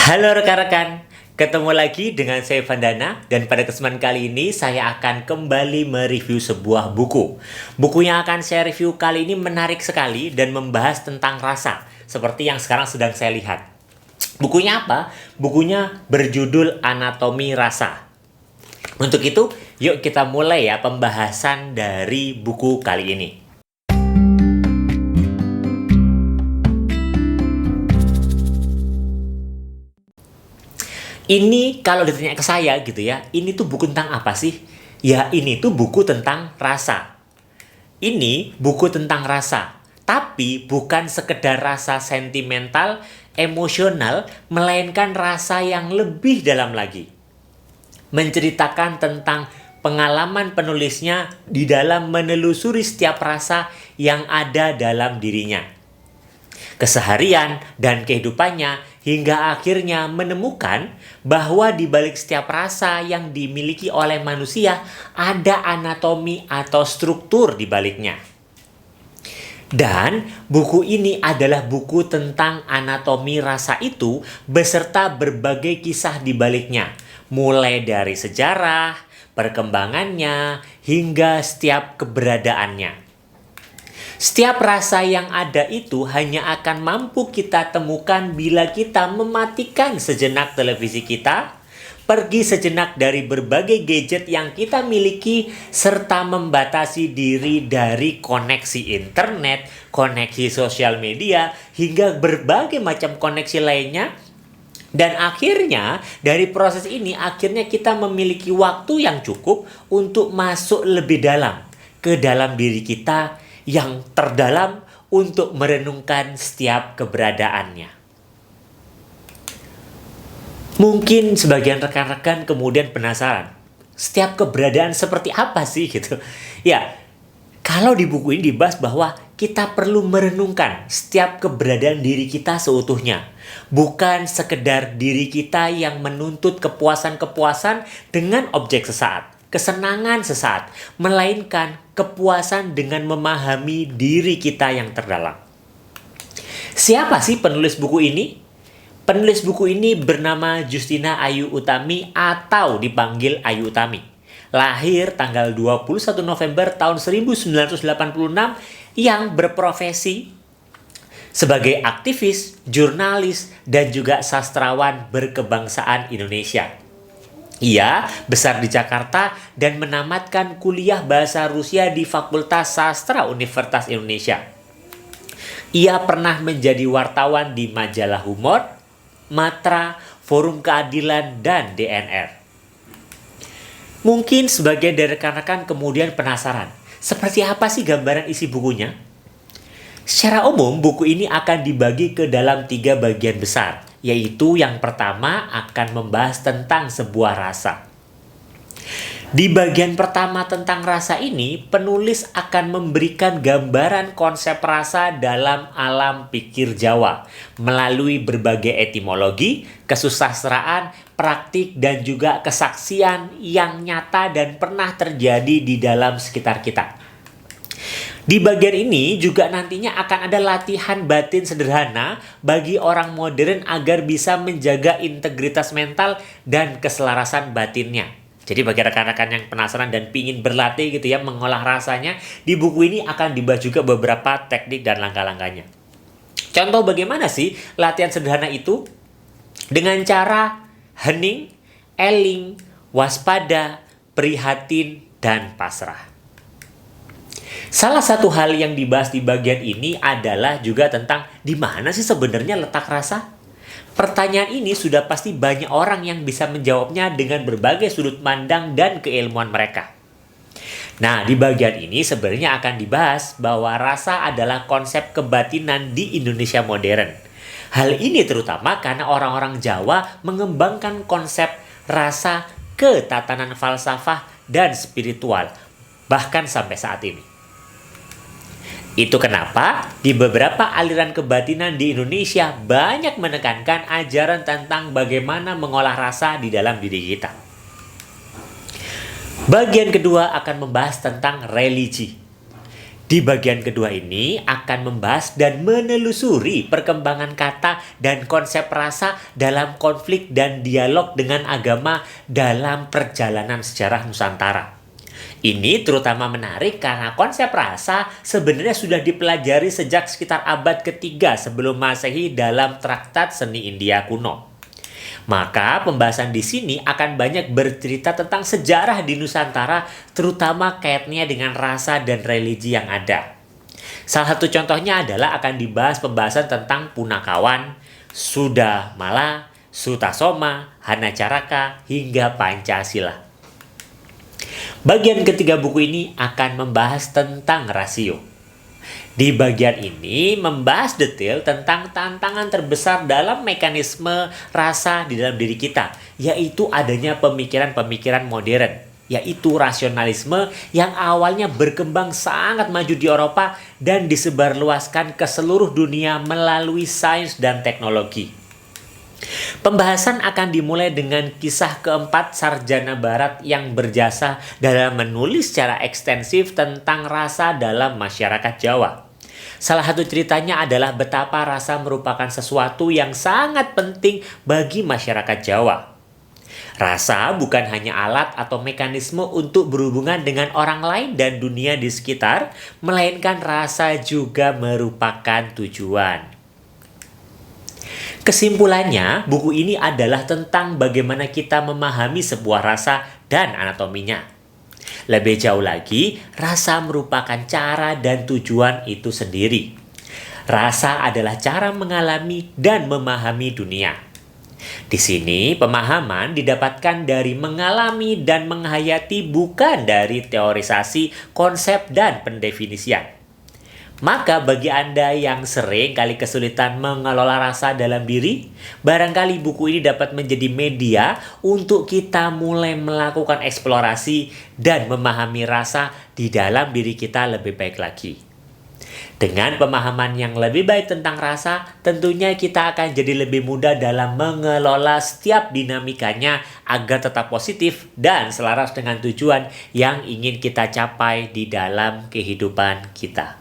Halo rekan-rekan, ketemu lagi dengan saya Vandana dan pada kesempatan kali ini saya akan kembali mereview sebuah buku. Buku yang akan saya review kali ini menarik sekali dan membahas tentang rasa, seperti yang sekarang sedang saya lihat. Bukunya apa? Bukunya berjudul Anatomi Rasa. Untuk itu, yuk kita mulai ya pembahasan dari buku kali ini. Ini kalau ditanya ke saya gitu ya, ini tuh buku tentang apa sih? Ya ini tuh buku tentang rasa. Ini buku tentang rasa, tapi bukan sekedar rasa sentimental, emosional, melainkan rasa yang lebih dalam lagi. Menceritakan tentang pengalaman penulisnya di dalam menelusuri setiap rasa yang ada dalam dirinya, keseharian dan kehidupannya, hingga akhirnya menemukan bahwa di balik setiap rasa yang dimiliki oleh manusia ada anatomi atau struktur di baliknya. Dan buku ini adalah buku tentang anatomi rasa itu beserta berbagai kisah di baliknya, mulai dari sejarah, perkembangannya, hingga setiap keberadaannya. Setiap rasa yang ada itu hanya akan mampu kita temukan bila kita mematikan sejenak televisi kita, pergi sejenak dari berbagai gadget yang kita miliki, serta membatasi diri dari koneksi internet, koneksi sosial media, hingga berbagai macam koneksi lainnya. Dan akhirnya dari proses ini akhirnya kita memiliki waktu yang cukup untuk masuk lebih dalam ke dalam diri kita yang terdalam untuk merenungkan setiap keberadaannya. Mungkin sebagian rekan-rekan kemudian penasaran, setiap keberadaan seperti apa sih gitu? Ya, kalau di buku ini dibahas bahwa kita perlu merenungkan setiap keberadaan diri kita seutuhnya. Bukan sekedar diri kita yang menuntut kepuasan-kepuasan dengan objek sesaat, kesenangan sesaat, melainkan kepuasan dengan memahami diri kita yang terdalam. Siapa sih penulis buku ini? Penulis buku ini bernama Justina Ayu Utami atau dipanggil Ayu Utami. Lahir tanggal 21 November tahun 1986 yang berprofesi sebagai aktivis, jurnalis, dan juga sastrawan berkebangsaan Indonesia. Ia besar di Jakarta dan menamatkan kuliah bahasa Rusia di Fakultas Sastra Universitas Indonesia. Ia pernah menjadi wartawan di majalah Humor, Matra, Forum Keadilan, dan DNR. Mungkin sebagian dari rekan-rekan kemudian penasaran, seperti apa sih gambaran isi bukunya? Secara umum, buku ini akan dibagi ke dalam 3 bagian besar, yaitu yang pertama akan membahas tentang sebuah rasa. Di bagian pertama tentang rasa ini, penulis akan memberikan gambaran konsep rasa dalam alam pikir Jawa melalui berbagai etimologi, kesusastraan, praktik, dan juga kesaksian yang nyata dan pernah terjadi di dalam sekitar kita. Di bagian ini juga nantinya akan ada latihan batin sederhana bagi orang modern agar bisa menjaga integritas mental dan keselarasan batinnya. Jadi bagi rekan-rekan yang penasaran dan pingin berlatih gitu ya mengolah rasanya, di buku ini akan dibahas juga beberapa teknik dan langkah-langkahnya. Contoh bagaimana sih latihan sederhana itu? Dengan cara hening, eling, waspada, prihatin, dan pasrah. Salah satu hal yang dibahas di bagian ini adalah juga tentang di mana sih sebenarnya letak rasa? Pertanyaan ini sudah pasti banyak orang yang bisa menjawabnya dengan berbagai sudut pandang dan keilmuan mereka. Nah, di bagian ini sebenarnya akan dibahas bahwa rasa adalah konsep kebatinan di Indonesia modern. Hal ini terutama karena orang-orang Jawa mengembangkan konsep rasa ke tatanan falsafah dan spiritual, bahkan sampai saat ini. Itu kenapa di beberapa aliran kebatinan di Indonesia banyak menekankan ajaran tentang bagaimana mengolah rasa di dalam diri kita. Bagian kedua akan membahas tentang religi. Di bagian kedua ini akan membahas dan menelusuri perkembangan kata dan konsep rasa dalam konflik dan dialog dengan agama dalam perjalanan sejarah Nusantara. Ini terutama menarik karena konsep rasa sebenarnya sudah dipelajari sejak sekitar abad ketiga sebelum Masehi dalam Traktat Seni India Kuno. Maka pembahasan di sini akan banyak bercerita tentang sejarah di Nusantara, terutama kaitnya dengan rasa dan religi yang ada. Salah satu contohnya adalah akan dibahas pembahasan tentang Punakawan, Sudha Mala, Sutasoma, Hanacaraka, hingga Pancasila. Bagian ketiga buku ini akan membahas tentang rasio. Di bagian ini membahas detail tentang tantangan terbesar dalam mekanisme rasa di dalam diri kita, yaitu adanya pemikiran-pemikiran modern, yaitu rasionalisme yang awalnya berkembang sangat maju di Eropa dan disebarluaskan ke seluruh dunia melalui sains dan teknologi. Pembahasan akan dimulai dengan kisah keempat sarjana barat yang berjasa dalam menulis secara ekstensif tentang rasa dalam masyarakat Jawa. Salah satu ceritanya adalah betapa rasa merupakan sesuatu yang sangat penting bagi masyarakat Jawa. Rasa bukan hanya alat atau mekanisme untuk berhubungan dengan orang lain dan dunia di sekitar, melainkan rasa juga merupakan tujuan. Kesimpulannya, buku ini adalah tentang bagaimana kita memahami sebuah rasa dan anatominya. Lebih jauh lagi, rasa merupakan cara dan tujuan itu sendiri. Rasa adalah cara mengalami dan memahami dunia. Di sini, pemahaman didapatkan dari mengalami dan menghayati, bukan dari teorisasi, konsep, dan pendefinisian. Maka bagi Anda yang sering kali kesulitan mengelola rasa dalam diri, barangkali buku ini dapat menjadi media untuk kita mulai melakukan eksplorasi dan memahami rasa di dalam diri kita lebih baik lagi. Dengan pemahaman yang lebih baik tentang rasa, tentunya kita akan jadi lebih mudah dalam mengelola setiap dinamikanya agar tetap positif dan selaras dengan tujuan yang ingin kita capai di dalam kehidupan kita.